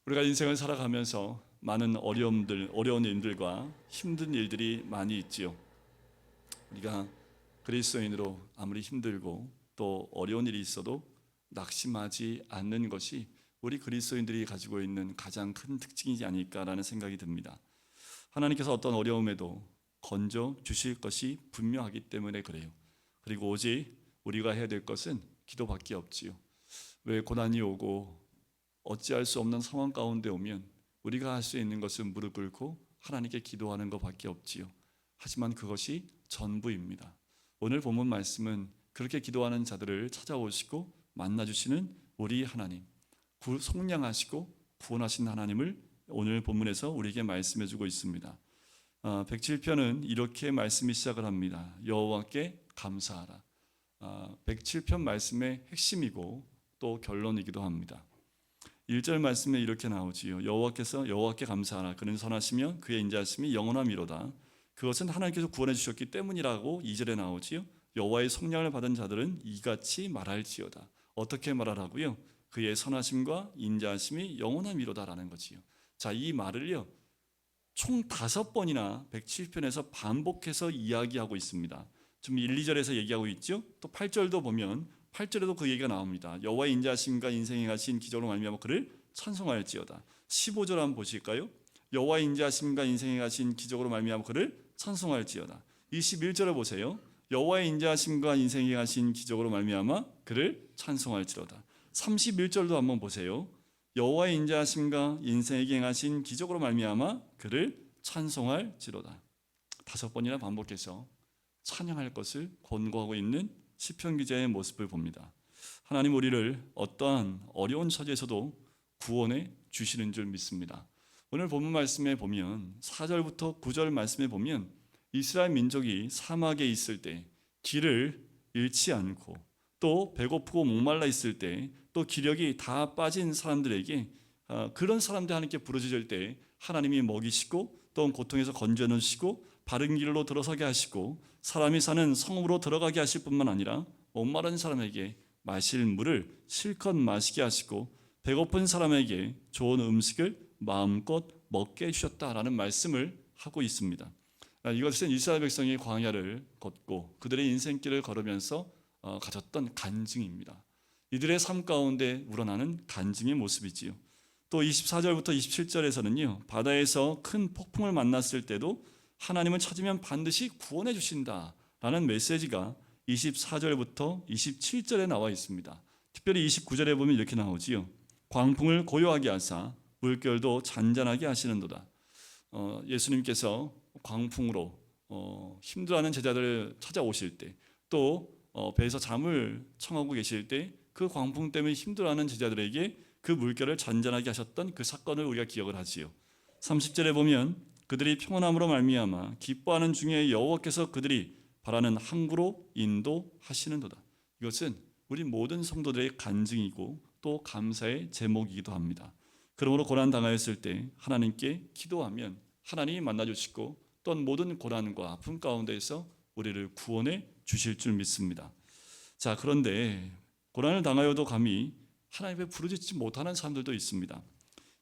우리가 인생을 살아가면서 많은 어려운 일들과 힘든 일들이 많이 있지요. 우리가 그리스도인으로 아무리 힘들고 또 어려운 일이 있어도 낙심하지 않는 것이 우리 그리스도인들이 가지고 있는 가장 큰 특징이지 않을까라는 생각이 듭니다. 하나님께서 어떤 어려움에도 건져 주실 것이 분명하기 때문에 그래요. 그리고 오직 우리가 해야 될 것은 기도밖에 없지요. 왜 고난이 오고 어찌할 수 없는 상황 가운데 오면 우리가 할 수 있는 것은 무릎 꿇고 하나님께 기도하는 것밖에 없지요. 하지만 그것이 전부입니다. 오늘 본문 말씀은 그렇게 기도하는 자들을 찾아오시고 만나주시는 우리 하나님, 속량하시고 구원하신 하나님을 오늘 본문에서 우리에게 말씀해주고 있습니다. 107편은 이렇게 말씀이 시작을 합니다. 여호와께 감사하라. 107편 말씀의 핵심이고 또 결론이기도 합니다. 1절 말씀에 이렇게 나오지요. 여호와께 감사하라. 그는 선하시며 그의 인자하심이 영원함이로다. 그것은 하나님께서 구원해 주셨기 때문이라고 2절에 나오지요. 여호와의 속량을 받은 자들은 이같이 말할지어다. 어떻게 말하라고요? 그의 선하심과 인자하심이 영원함이로다라는 거지요. 자, 이 말을요 총 5번이나 107편에서 반복해서 이야기하고 있습니다. 지금 1, 2절에서 얘기하고 있죠. 또 8절도 보면 8절에도 그 얘기가 나옵니다. 여호와의 인자하심과 인생에 가신 기적으로 말미암아 그를 찬송할지어다. 15절 한번 보실까요? 여호와의 인자하심과 인생에 가신 기적으로 말미암아 그를 찬송할지어다. 21절을 보세요. 여호와의 인자하심과 인생에 가신 기적으로 말미암아 그를 찬송할지어다. 31절도 한번 보세요. 여호와의 인자하심과 인생에게 행하신 기적으로 말미암아 그를 찬송할지로다. 5번이나 반복해서 찬양할 것을 권고하고 있는 시편 기자의 모습을 봅니다. 하나님 우리를 어떠한 어려운 처지에서도 구원해 주시는 줄 믿습니다. 오늘 본문 말씀에 보면 4절부터 9절 말씀에 보면 이스라엘 민족이 사막에 있을 때 길을 잃지 않고 또 배고프고 목말라 있을 때 또 기력이 다 빠진 사람들에게 그런 사람들 하나님께 부르짖을 때 하나님이 먹이시고 또 고통에서 건져내시고 바른 길로 들어서게 하시고 사람이 사는 성읍으로 들어가게 하실 뿐만 아니라 목마른 사람에게 마실 물을 실컷 마시게 하시고 배고픈 사람에게 좋은 음식을 마음껏 먹게 해주셨다라는 말씀을 하고 있습니다. 이것은 이스라엘 백성이 광야를 걷고 그들의 인생길을 걸으면서 가졌던 간증입니다. 이들의 삶 가운데 우러나는 간증의 모습이지요. 또 24절부터 27절에서는요 바다에서 큰 폭풍을 만났을 때도 하나님을 찾으면 반드시 구원해 주신다라는 메시지가 24절부터 27절에 나와 있습니다. 특별히 29절에 보면 이렇게 나오지요. 광풍을 고요하게 하사 물결도 잔잔하게 하시는도다. 예수님께서 광풍으로 힘들어하는 제자들을 찾아오실 때 또 배에서 잠을 청하고 계실 때 그 광풍 때문에 힘들어하는 제자들에게 그 물결을 잔잔하게 하셨던 그 사건을 우리가 기억을 하지요. 30절에 보면 그들이 평안함으로 말미암아 기뻐하는 중에 여호와께서 그들이 바라는 항구로 인도하시는도다. 이것은 우리 모든 성도들의 간증이고 또 감사의 제목이기도 합니다. 그러므로 고난 당하였을 때 하나님께 기도하면 하나님이 만나주시고 또한 모든 고난과 아픔 가운데에서 우리를 구원해 주실 줄 믿습니다. 자, 그런데 고난을 당하여도 감히 하나님께 부르짖지 못하는 사람들도 있습니다.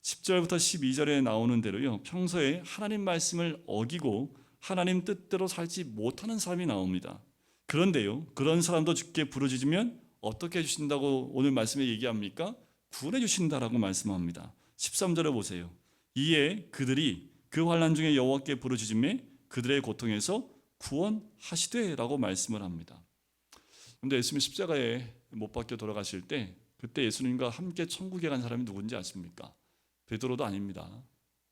10절부터 12절에 나오는 대로요 평소에 하나님 말씀을 어기고 하나님 뜻대로 살지 못하는 사람이 나옵니다. 그런데요 그런 사람도 주께 부르짖으면 어떻게 해주신다고 오늘 말씀에 얘기합니까? 구원해 주신다라고 말씀합니다. 13절에 보세요. 이에 그들이 그 환난 중에 여호와께 부르짖음에 그들의 고통에서 구원하시되 라고 말씀을 합니다. 그런데 예수님 십자가에 못 박혀 돌아가실 때 그때 예수님과 함께 천국에 간 사람이 누군지 아십니까? 베드로도 아닙니다.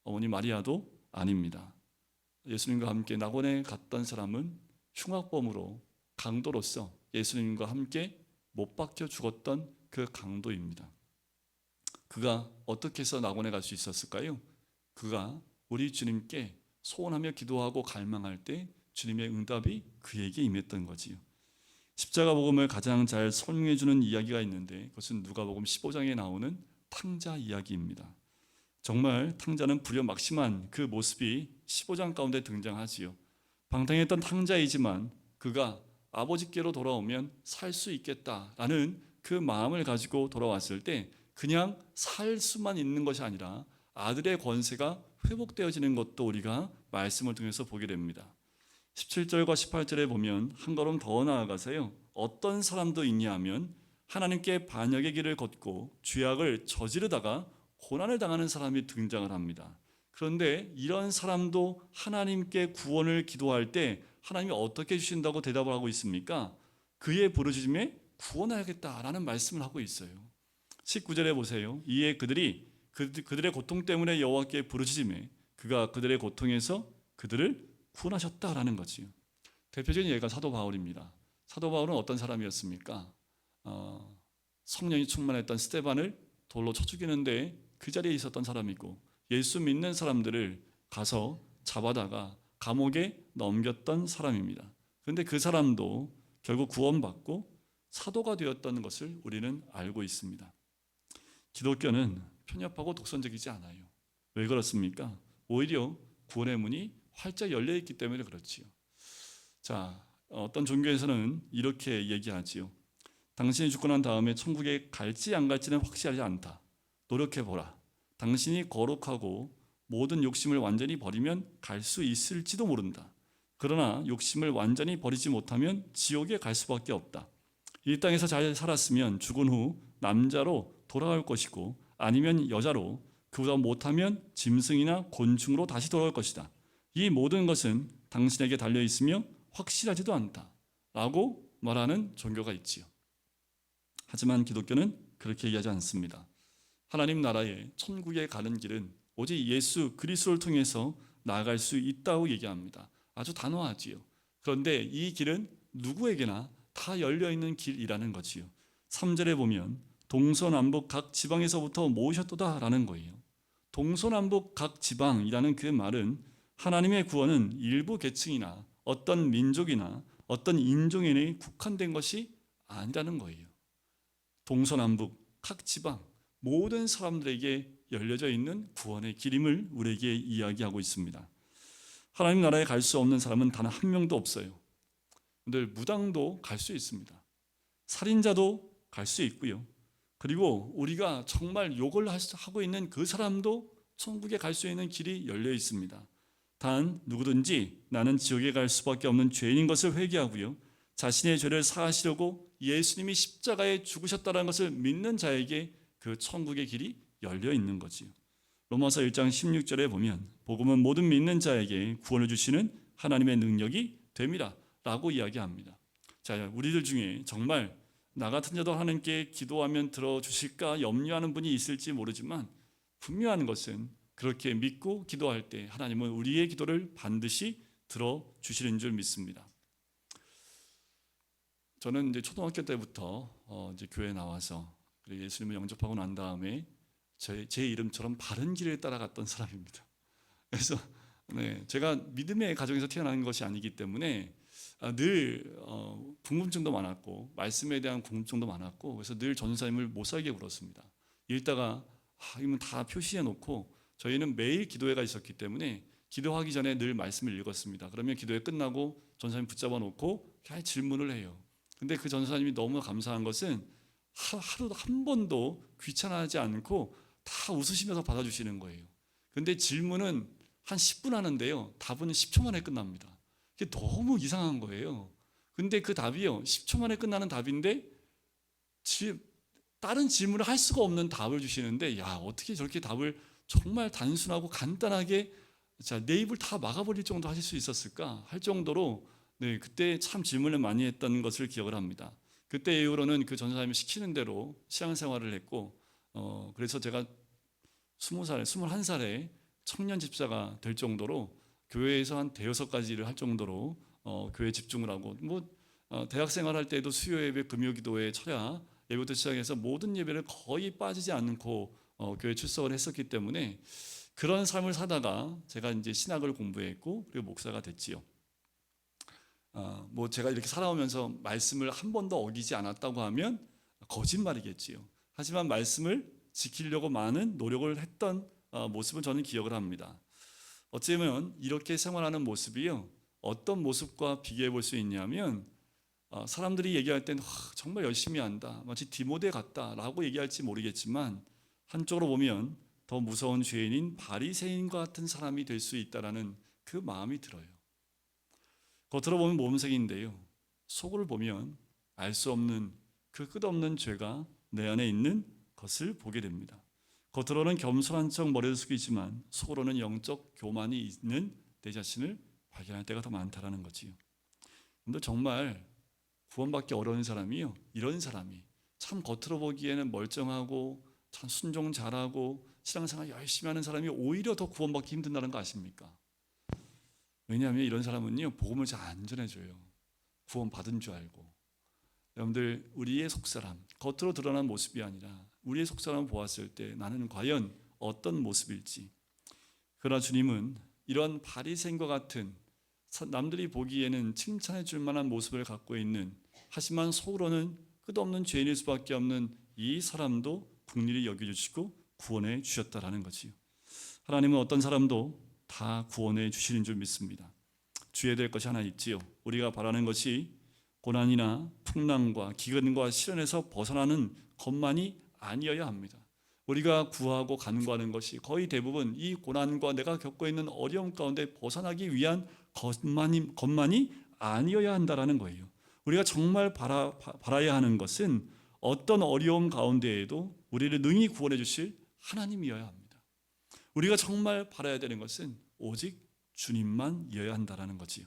어머니 마리아도 아닙니다. 예수님과 함께 낙원에 갔던 사람은 흉악범으로 강도로서 예수님과 함께 못 박혀 죽었던 그 강도입니다. 그가 어떻게 해서 낙원에 갈 수 있었을까요? 그가 우리 주님께 소원하며 기도하고 갈망할 때 주님의 응답이 그에게 임했던 거지요. 십자가 복음을 가장 잘 설명해 주는 이야기가 있는데 그것은 누가복음 15장에 나오는 탕자 이야기입니다. 정말 탕자는 불효막심한 그 모습이 15장 가운데 등장하지요. 방탕했던 탕자이지만 그가 아버지께로 돌아오면 살 수 있겠다라는 그 마음을 가지고 돌아왔을 때 그냥 살 수만 있는 것이 아니라 아들의 권세가 회복되어지는 것도 우리가 말씀을 통해서 보게 됩니다. 17절과 18절에 보면 한 걸음 더 나아가서요, 어떤 사람도 있냐 하면 하나님께 반역의 길을 걷고 죄악을 저지르다가 고난을 당하는 사람이 등장을 합니다. 그런데 이런 사람도 하나님께 구원을 기도할 때 하나님이 어떻게 주신다고 대답을 하고 있습니까? 그의 부르짖음에 구원하겠다라는 말씀을 하고 있어요. 19절에 보세요. 이에 그들이 그들의 고통 때문에 여호와께 부르짖음에 그가 그들의 고통에서 그들을 구원하셨다라는 거지요. 대표적인 예가 사도 바울입니다. 사도 바울은 어떤 사람이었습니까? 성령이 충만했던 스데반을 돌로 쳐 죽이는데 그 자리에 있었던 사람이고, 예수 믿는 사람들을 가서 잡아다가 감옥에 넘겼던 사람입니다. 그런데 그 사람도 결국 구원받고 사도가 되었던 것을 우리는 알고 있습니다. 기독교는 편협하고 독선적이지 않아요. 왜 그렇습니까? 오히려 구원의 문이 활짝 열려 있기 때문에 그렇지요. 자, 어떤 종교에서는 이렇게 얘기하지요. 당신이 죽고 난 다음에 천국에 갈지 안 갈지는 확실하지 않다. 노력해보라. 당신이 거룩하고 모든 욕심을 완전히 버리면 갈 수 있을지도 모른다. 그러나 욕심을 완전히 버리지 못하면 지옥에 갈 수밖에 없다. 이 땅에서 잘 살았으면 죽은 후 남자로 돌아갈 것이고, 아니면 여자로, 그보다 못하면 짐승이나 곤충으로 다시 돌아올 것이다. 이 모든 것은 당신에게 달려있으며 확실하지도 않다 라고 말하는 종교가 있지요. 하지만 기독교는 그렇게 얘기하지 않습니다. 하나님 나라에 천국에 가는 길은 오직 예수 그리스도를 통해서 나아갈 수 있다고 얘기합니다. 아주 단호하지요. 그런데 이 길은 누구에게나 다 열려있는 길이라는 거지요. 3절에 보면 동서남북 각 지방에서부터 모으셨도다 라는 거예요. 동서남북 각 지방이라는 그 말은 하나님의 구원은 일부 계층이나 어떤 민족이나 어떤 인종에 국한된 것이 아니라는 거예요. 동서남북 각 지방 모든 사람들에게 열려져 있는 구원의 길임을 우리에게 이야기하고 있습니다. 하나님 나라에 갈 수 없는 사람은 단 한 명도 없어요. 늘 무당도 갈 수 있습니다. 살인자도 갈 수 있고요. 그리고 우리가 정말 욕을 하고 있는 그 사람도 천국에 갈 수 있는 길이 열려 있습니다. 단 누구든지 나는 지옥에 갈 수밖에 없는 죄인인 것을 회개하고요, 자신의 죄를 사하시려고 예수님이 십자가에 죽으셨다는 것을 믿는 자에게 그 천국의 길이 열려 있는 거지요. 로마서 1장 16절에 보면 복음은 모든 믿는 자에게 구원을 주시는 하나님의 능력이 됨이라 라고 이야기합니다. 자, 우리들 중에 정말 나 같은 자도 하나님께 기도하면 들어주실까 염려하는 분이 있을지 모르지만 분명한 것은 그렇게 믿고 기도할 때 하나님은 우리의 기도를 반드시 들어주시는 줄 믿습니다. 저는 이제 초등학교 때부터 이제 교회에 나와서 예수님을 영접하고 난 다음에 제 이름처럼 바른 길을 따라갔던 사람입니다. 그래서 제가 믿음의 가정에서 태어난 것이 아니기 때문에 늘 궁금증도 많았고 말씀에 대한 궁금증도 많았고, 그래서 늘 전도사님을 못 살게 굴었습니다. 읽다가 이건 다 표시해 놓고, 저희는 매일 기도회가 있었기 때문에 기도하기 전에 늘 말씀을 읽었습니다. 그러면 기도회 끝나고 전도사님 붙잡아 놓고 질문을 해요. 근데 그 전도사님이 너무 감사한 것은 하루도 한 번도 귀찮아하지 않고 다 웃으시면서 받아주시는 거예요. 근데 질문은 한 10분 하는데요, 답은 10초 만에 끝납니다. 이게 너무 이상한 거예요. 근데 그 답이요, 10초 만에 끝나는 답인데 다른 질문을 할 수가 없는 답을 주시는데, 야, 어떻게 저렇게 답을 정말 단순하고 간단하게 내 입을 다 막아버릴 정도 하실 수 있었을까 할 정도로 그때 참 질문을 많이 했던 것을 기억을 합니다. 그때 이후로는 그 전사님이 시키는 대로 신앙생활을 했고, 그래서 제가 20살, 21살에 청년 집사가 될 정도로 교회에서 한 대여섯 가지 일을 할 정도로 교회에 집중을 하고, 대학생활 할 때도 수요 예배, 금요 기도회, 철야 예배부터 시작해서 모든 예배를 거의 빠지지 않고 교회 출석을 했었기 때문에 그런 삶을 사다가 제가 이제 신학을 공부했고 그리고 목사가 됐지요. 제가 이렇게 살아오면서 말씀을 한 번도 어기지 않았다고 하면 거짓말이겠지요. 하지만 말씀을 지키려고 많은 노력을 했던 모습을 저는 기억을 합니다. 어쩌면 이렇게 생활하는 모습이요, 어떤 모습과 비교해 볼 수 있냐면 사람들이 얘기할 땐 정말 열심히 한다, 마치 디모데 같다라고 얘기할지 모르겠지만 한쪽으로 보면 더 무서운 죄인인 바리새인과 같은 사람이 될 수 있다라는 그 마음이 들어요. 겉으로 보면 모범생인데요, 속을 보면 알 수 없는 그 끝없는 죄가 내 안에 있는 것을 보게 됩니다. 겉으로는 겸손한 척 머리를 숙이지만 속으로는 영적 교만이 있는 내 자신을 발견할 때가 더 많다라는 거지요. 근데 정말 구원받기 어려운 사람이요, 이런 사람이 참 겉으로 보기에는 멀쩡하고 참 순종 잘하고 신앙생활 열심히 하는 사람이 오히려 더 구원받기 힘든다는 거 아십니까? 왜냐하면 이런 사람은요, 복음을 잘 안 전해줘요. 구원 받은 줄 알고. 여러분들, 우리의 속사람, 겉으로 드러난 모습이 아니라 우리의 속사람을 보았을 때 나는 과연 어떤 모습일지. 그러나 주님은 이런 바리새인과 같은 남들이 보기에는 칭찬해 줄 만한 모습을 갖고 있는, 하지만 속으로는 끝없는 죄인일 수밖에 없는 이 사람도 긍휼히 여겨주시고 구원해 주셨다라는 거지요. 하나님은 어떤 사람도 다 구원해 주시는 줄 믿습니다. 주의해야 될 것이 하나 있지요. 우리가 바라는 것이 고난이나 풍랑과 기근과 시련에서 벗어나는 것만이 아니어야 합니다. 우리가 구하고 간구하는 것이 거의 대부분 이 고난과 내가 겪고 있는 어려움 가운데 벗어나기 위한 것만이 아니어야 한다라는 거예요. 우리가 정말 바라야 하는 것은 어떤 어려움 가운데에도 우리를 능히 구원해 주실 하나님이어야 합니다. 우리가 정말 바라야 되는 것은 오직 주님만이어야 한다라는 거지요.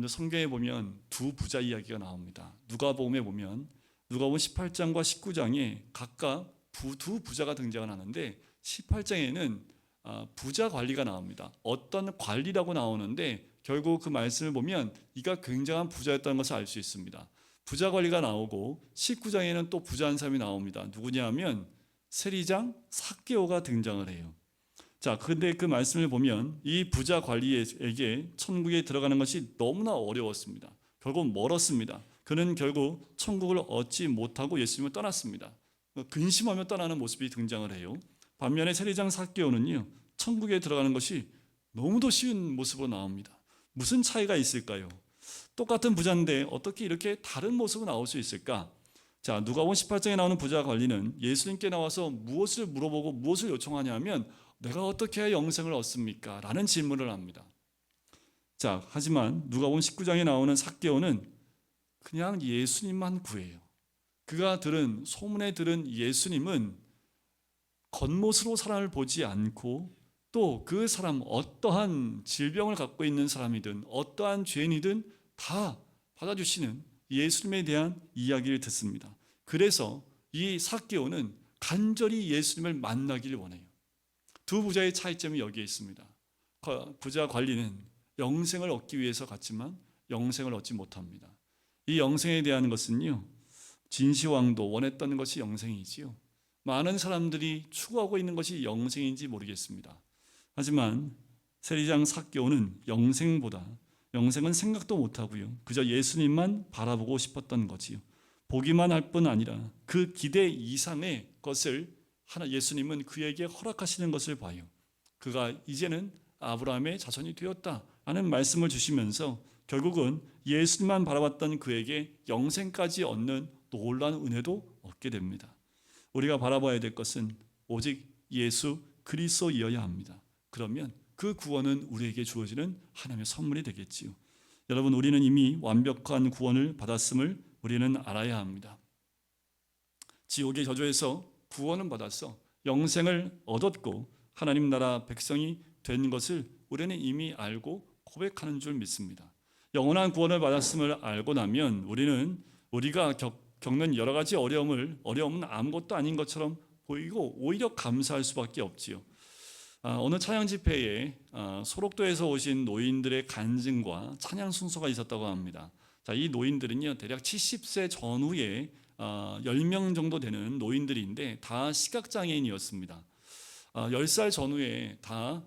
성경에 보면 두 부자 이야기가 나옵니다. 누가복음에 보면 누가복음 18장과 19장에 각각 두 부자가 등장을 하는데 18장에는 부자 관리가 나옵니다. 어떤 관리라고 나오는데 결국 그 말씀을 보면 이가 굉장한 부자였다는 것을 알 수 있습니다. 부자 관리가 나오고 19장에는 또 부자 한 사람이 나옵니다. 누구냐 하면 세리장 삭개오가 등장을 해요. 자, 근데 그 말씀을 보면 이 부자 관리에게 천국에 들어가는 것이 너무나 어려웠습니다. 결국 멀었습니다. 그는 결국 천국을 얻지 못하고 예수님을 떠났습니다. 근심하며 떠나는 모습이 등장을 해요. 반면에 세리장 삭개오는요, 천국에 들어가는 것이 너무도 쉬운 모습으로 나옵니다. 무슨 차이가 있을까요? 똑같은 부자인데 어떻게 이렇게 다른 모습으로 나올 수 있을까? 자, 누가복음 18장에 나오는 부자 관리는 예수님께 나와서 무엇을 물어보고 무엇을 요청하냐 하면 내가 어떻게 해야 영생을 얻습니까? 라는 질문을 합니다. 자, 하지만 누가복음 19장에 나오는 삭개오는 그냥 예수님만 구해요. 그가 들은 소문에 들은 예수님은 겉모습으로 사람을 보지 않고 또 그 사람 어떠한 질병을 갖고 있는 사람이든 어떠한 죄인이든 다 받아주시는 예수님에 대한 이야기를 듣습니다. 그래서 이 삭개오는 간절히 예수님을 만나기를 원해요. 두 부자의 차이점이 여기에 있습니다. 부자 관리는 영생을 얻기 위해서 갔지만 영생을 얻지 못합니다. 이 영생에 대한 것은요, 진시황도 원했던 것이 영생이지요. 많은 사람들이 추구하고 있는 것이 영생인지 모르겠습니다. 하지만 세리장 삭개오는 영생은 생각도 못하고요, 그저 예수님만 바라보고 싶었던 거지요. 보기만 할 뿐 아니라 그 기대 이상의 것을 예수님은 그에게 허락하시는 것을 봐요. 그가 이제는 아브라함의 자손이 되었다라는 말씀을 주시면서 결국은 예수님만 바라봤던 그에게 영생까지 얻는 놀라운 은혜도 얻게 됩니다. 우리가 바라봐야 될 것은 오직 예수 그리스도이어야 합니다. 그러면 그 구원은 우리에게 주어지는 하나님의 선물이 되겠지요. 여러분, 우리는 이미 완벽한 구원을 받았음을 우리는 알아야 합니다. 지옥의 저주에서 구원은 받았어 영생을 얻었고 하나님 나라 백성이 된 것을 우리는 이미 알고 고백하는 줄 믿습니다. 영원한 구원을 받았음을 알고 나면 우리가 겪는 여러 가지 어려움은 아무것도 아닌 것처럼 보이고 오히려 감사할 수밖에 없지요. 어느 찬양 집회에 소록도에서 오신 노인들의 간증과 찬양 순서가 있었다고 합니다. 자, 이 노인들은요, 대략 70세 전후에 10명 정도 되는 노인들인데 다 시각장애인이었습니다. 10살 전후에 다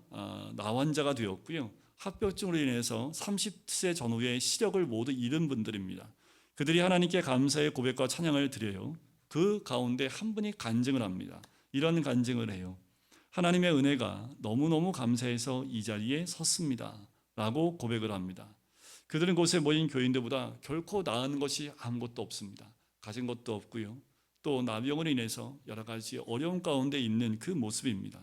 나환자가 되었고요, 합병증으로 인해서 30세 전후에 시력을 모두 잃은 분들입니다. 그들이 하나님께 감사의 고백과 찬양을 드려요. 그 가운데 한 분이 간증을 합니다. 이런 간증을 해요. 하나님의 은혜가 너무너무 감사해서 이 자리에 섰습니다 라고 고백을 합니다. 그들은 곳에 모인 교인들보다 결코 나은 것이 아무것도 없습니다. 가진 것도 없고요. 또 나병으로 인해서 여러 가지 어려움 가운데 있는 그 모습입니다.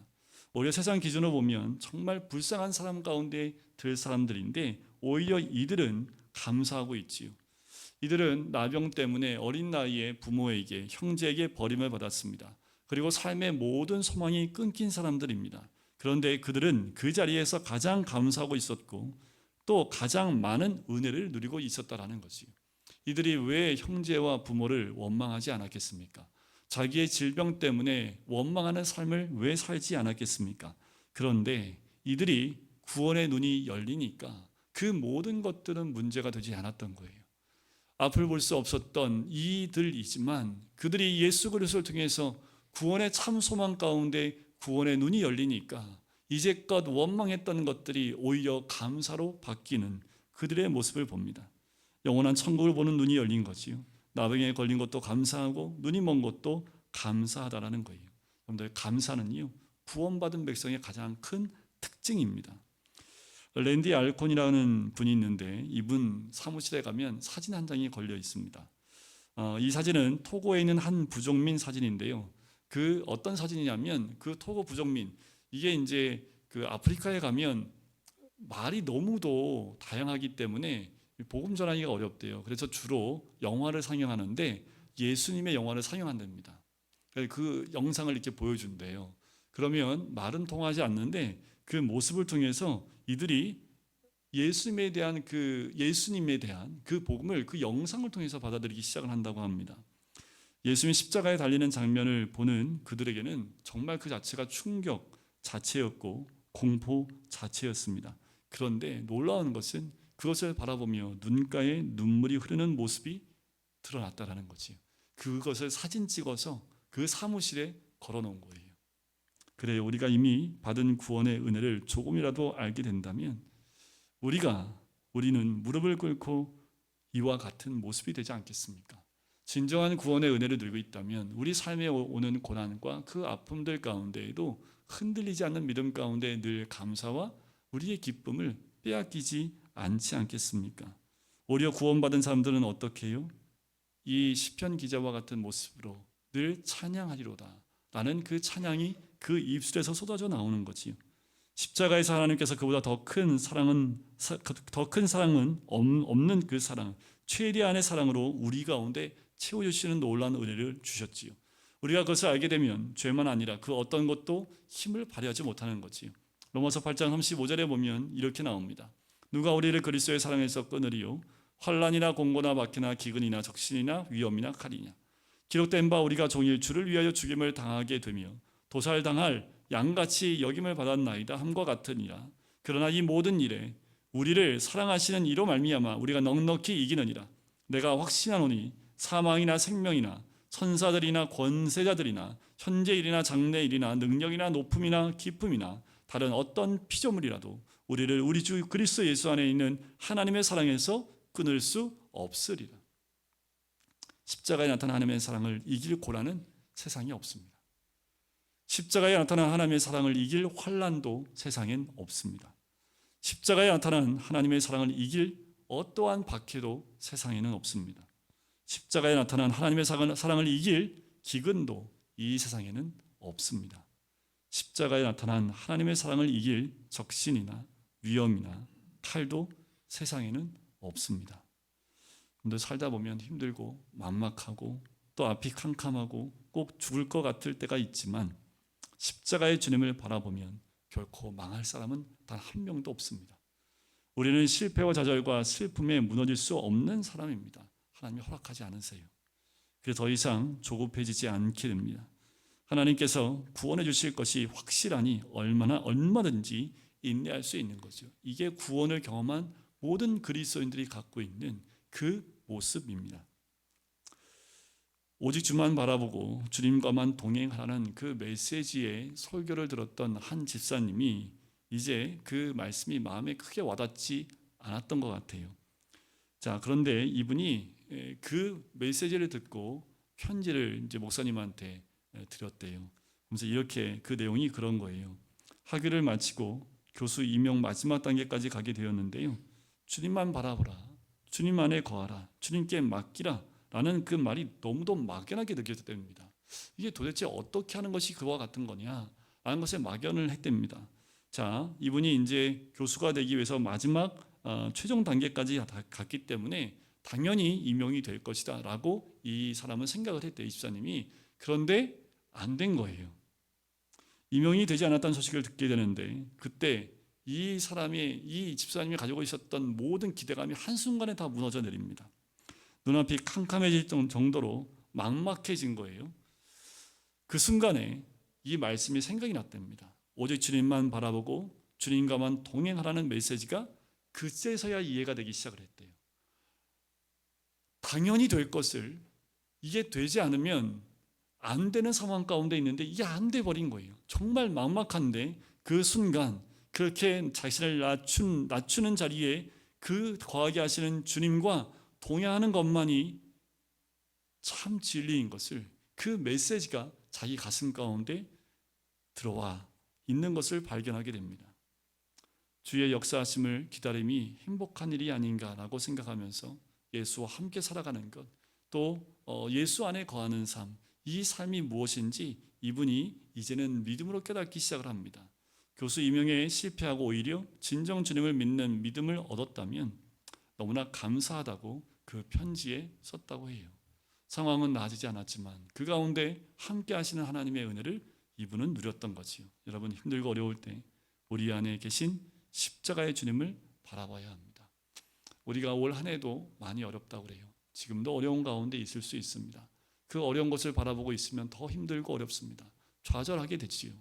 오히려 세상 기준으로 보면 정말 불쌍한 사람 가운데 들 사람들인데 오히려 이들은 감사하고 있지요. 이들은 나병 때문에 어린 나이에 부모에게, 형제에게 버림을 받았습니다. 그리고 삶의 모든 소망이 끊긴 사람들입니다. 그런데 그들은 그 자리에서 가장 감사하고 있었고 또 가장 많은 은혜를 누리고 있었다라는 거지요. 이들이 왜 형제와 부모를 원망하지 않았겠습니까? 자기의 질병 때문에 원망하는 삶을 왜 살지 않았겠습니까? 그런데 이들이 구원의 눈이 열리니까 그 모든 것들은 문제가 되지 않았던 거예요. 앞을 볼 수 없었던 이들이지만 그들이 예수 그리스도를 통해서 구원의 참 소망 가운데 구원의 눈이 열리니까 이제껏 원망했던 것들이 오히려 감사로 바뀌는 그들의 모습을 봅니다. 영원한 천국을 보는 눈이 열린 거지요. 나병에 걸린 것도 감사하고 눈이 먼 것도 감사하다라는 거예요. 여러분들, 감사는요 구원받은 백성의 가장 큰 특징입니다. 랜디 알콘이라는 분이 있는데 이분 사무실에 가면 사진 한 장이 걸려 있습니다. 이 사진은 토고에 있는 한 부족민 사진인데요. 그 어떤 사진이냐면 그 토고 부족민, 이게 이제 그 아프리카에 가면 말이 너무도 다양하기 때문에 복음 전하기가 어렵대요. 그래서 주로 영화를 상영하는데 예수님의 영화를 상영한답니다. 그 영상을 이렇게 보여준대요. 그러면 말은 통하지 않는데 그 모습을 통해서 이들이 예수님에 대한 그 복음을 그 영상을 통해서 받아들이기 시작을 한다고 합니다. 예수님이 십자가에 달리는 장면을 보는 그들에게는 정말 그 자체가 충격 자체였고 공포 자체였습니다. 그런데 놀라운 것은 그것을 바라보며 눈가에 눈물이 흐르는 모습이 드러났다라는 거지. 그것을 사진 찍어서 그 사무실에 걸어놓은 거예요. 그래요. 우리가 이미 받은 구원의 은혜를 조금이라도 알게 된다면 우리는 무릎을 꿇고 이와 같은 모습이 되지 않겠습니까? 진정한 구원의 은혜를 누리고 있다면 우리 삶에 오는 고난과 그 아픔들 가운데에도 흔들리지 않는 믿음 가운데 늘 감사와 우리의 기쁨을 빼앗기지 않지 않겠습니까? 오히려 구원받은 사람들은 어떻게 해요? 이 시편 기자와 같은 모습으로 늘 찬양하리로다 라는 그 찬양이 그 입술에서 쏟아져 나오는 거지요. 십자가에서 하나님께서 그보다 더 큰 사랑은 없는 그 사랑, 최대한의 사랑으로 우리 가운데 채워주시는 놀라운 은혜를 주셨지요. 우리가 그것을 알게 되면 죄만 아니라 그 어떤 것도 힘을 발휘하지 못하는 거지요. 로마서 8장 35절에 보면 이렇게 나옵니다. 누가 우리를 그리스도의 사랑에서 끊으리요? 환난이나 공고나 박해나 기근이나 적신이나 위험이나 칼이냐. 기록된 바 우리가 종일 주를 위하여 죽임을 당하게 되며 도살당할 양같이 여김을 받았나이다 함과 같으니라. 그러나 이 모든 일에 우리를 사랑하시는 이로 말미암아 우리가 넉넉히 이기느니라. 내가 확신하노니 사망이나 생명이나 천사들이나 권세자들이나 현재일이나 장래일이나 능력이나 높음이나 기쁨이나 다른 어떤 피조물이라도 우리를 우리 주 그리스도 예수 안에 있는 하나님의 사랑에서 끊을 수 없으리라. 십자가에 나타난 하나님의 사랑을 이길 고난은 세상에 없습니다. 십자가에 나타난 하나님의 사랑을 이길 환난도 세상엔 없습니다. 십자가에 나타난 하나님의 사랑을 이길 어떠한 박해도 세상에는 없습니다. 십자가에 나타난 하나님의 사랑을 이길 기근도 이 세상에는 없습니다. 십자가에 나타난 하나님의 사랑을 이길 적신이나 위험이나 칼도 세상에는 없습니다. 근데 살다 보면 힘들고 막막하고 또 앞이 캄캄하고 꼭 죽을 것 같을 때가 있지만 십자가의 주님을 바라보면 결코 망할 사람은 단 한 명도 없습니다. 우리는 실패와 좌절과 슬픔에 무너질 수 없는 사람입니다. 하나님이 허락하지 않으세요. 그래서 더 이상 조급해지지 않게 됩니다. 하나님께서 구원해 주실 것이 확실하니 얼마든지 인내할 수 있는 거죠. 이게 구원을 경험한 모든 그리스도인들이 갖고 있는 그 모습입니다. 오직 주만 바라보고 주님과만 동행하라는 그 메시지의 설교를 들었던 한 집사님이 이제 그 말씀이 마음에 크게 와닿지 않았던 것 같아요. 자, 그런데 이분이 그 메시지를 듣고 편지를 이제 목사님한테 드렸대요. 그래서 이렇게 그 내용이 그런 거예요. 학위를 마치고 교수 임용 마지막 단계까지 가게 되었는데요. 주님만 바라보라, 주님 안에 거하라, 주님께 맡기라 라는 그 말이 너무도 막연하게 느껴졌답니다. 이게 도대체 어떻게 하는 것이 그와 같은 거냐 라는 것에 막연을 했답니다. 자, 이분이 이제 교수가 되기 위해서 마지막 최종 단계까지 갔기 때문에 당연히 임용이 될 것이다 라고 이 사람은 생각을 했대요. 이 집사님이. 그런데 안 된 거예요. 임용이 되지 않았다는 소식을 듣게 되는데, 그때 이 집사님이 가지고 있었던 모든 기대감이 한순간에 다 무너져 내립니다. 눈앞이 캄캄해질 정도로 막막해진 거예요. 그 순간에 이 말씀이 생각이 났답니다. 오직 주님만 바라보고 주님과만 동행하라는 메시지가 그제서야 이해가 되기 시작을 했대요. 당연히 될 것을, 이게 되지 않으면 안 되는 상황 가운데 있는데 이게 안 돼 버린 거예요. 정말 막막한데 그 순간 그렇게 자신을 낮추는 자리에 그 거하게 하시는 주님과 동행하는 것만이 참 진리인 것을, 그 메시지가 자기 가슴 가운데 들어와 있는 것을 발견하게 됩니다. 주의 역사하심을 기다림이 행복한 일이 아닌가라고 생각하면서 예수와 함께 살아가는 것, 또 예수 안에 거하는 삶, 이 삶이 무엇인지 이분이 이제는 믿음으로 깨닫기 시작을 합니다. 교수 임용에 실패하고 오히려 진정 주님을 믿는 믿음을 얻었다면 너무나 감사하다고 그 편지에 썼다고 해요. 상황은 나아지지 않았지만 그 가운데 함께 하시는 하나님의 은혜를 이분은 누렸던 거지요. 여러분, 힘들고 어려울 때 우리 안에 계신 십자가의 주님을 바라봐야 합니다. 우리가 올 한 해도 많이 어렵다고 그래요. 지금도 어려운 가운데 있을 수 있습니다. 그 어려운 것을 바라보고 있으면 더 힘들고 어렵습니다. 좌절하게 되지요.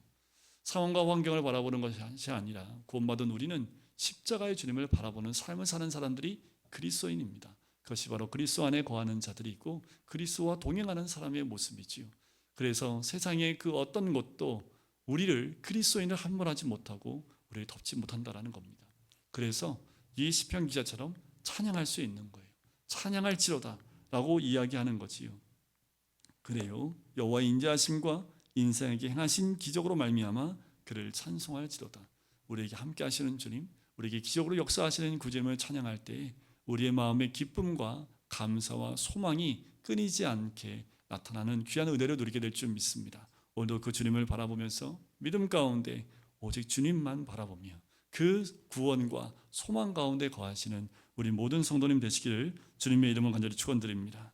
상황과 환경을 바라보는 것이 아니라 구원받은 우리는 십자가의 주님을 바라보는 삶을 사는 사람들이 그리스도인입니다. 그것이 바로 그리스도 안에 거하는 자들이고 그리스도와 동행하는 사람의 모습이지요. 그래서 세상의 그 어떤 것도 우리를 그리스도인을 함몰하지 못하고 우리를 덮지 못한다라는 겁니다. 그래서 이 시편 기자처럼 찬양할 수 있는 거예요. 찬양할지로다 라고 이야기하는 거지요. 그래요, 여호와의 인자하심과 인생에게 행하신 기적으로 말미암아 그를 찬송할지로다. 우리에게 함께 하시는 주님, 우리에게 기적으로 역사하시는 구주님을 찬양할 때 우리의 마음의 기쁨과 감사와 소망이 끊이지 않게 나타나는 귀한 은혜를 누리게 될 줄 믿습니다. 오늘도 그 주님을 바라보면서 믿음 가운데 오직 주님만 바라보며 그 구원과 소망 가운데 거하시는 우리 모든 성도님 되시기를 주님의 이름으로 간절히 축원드립니다.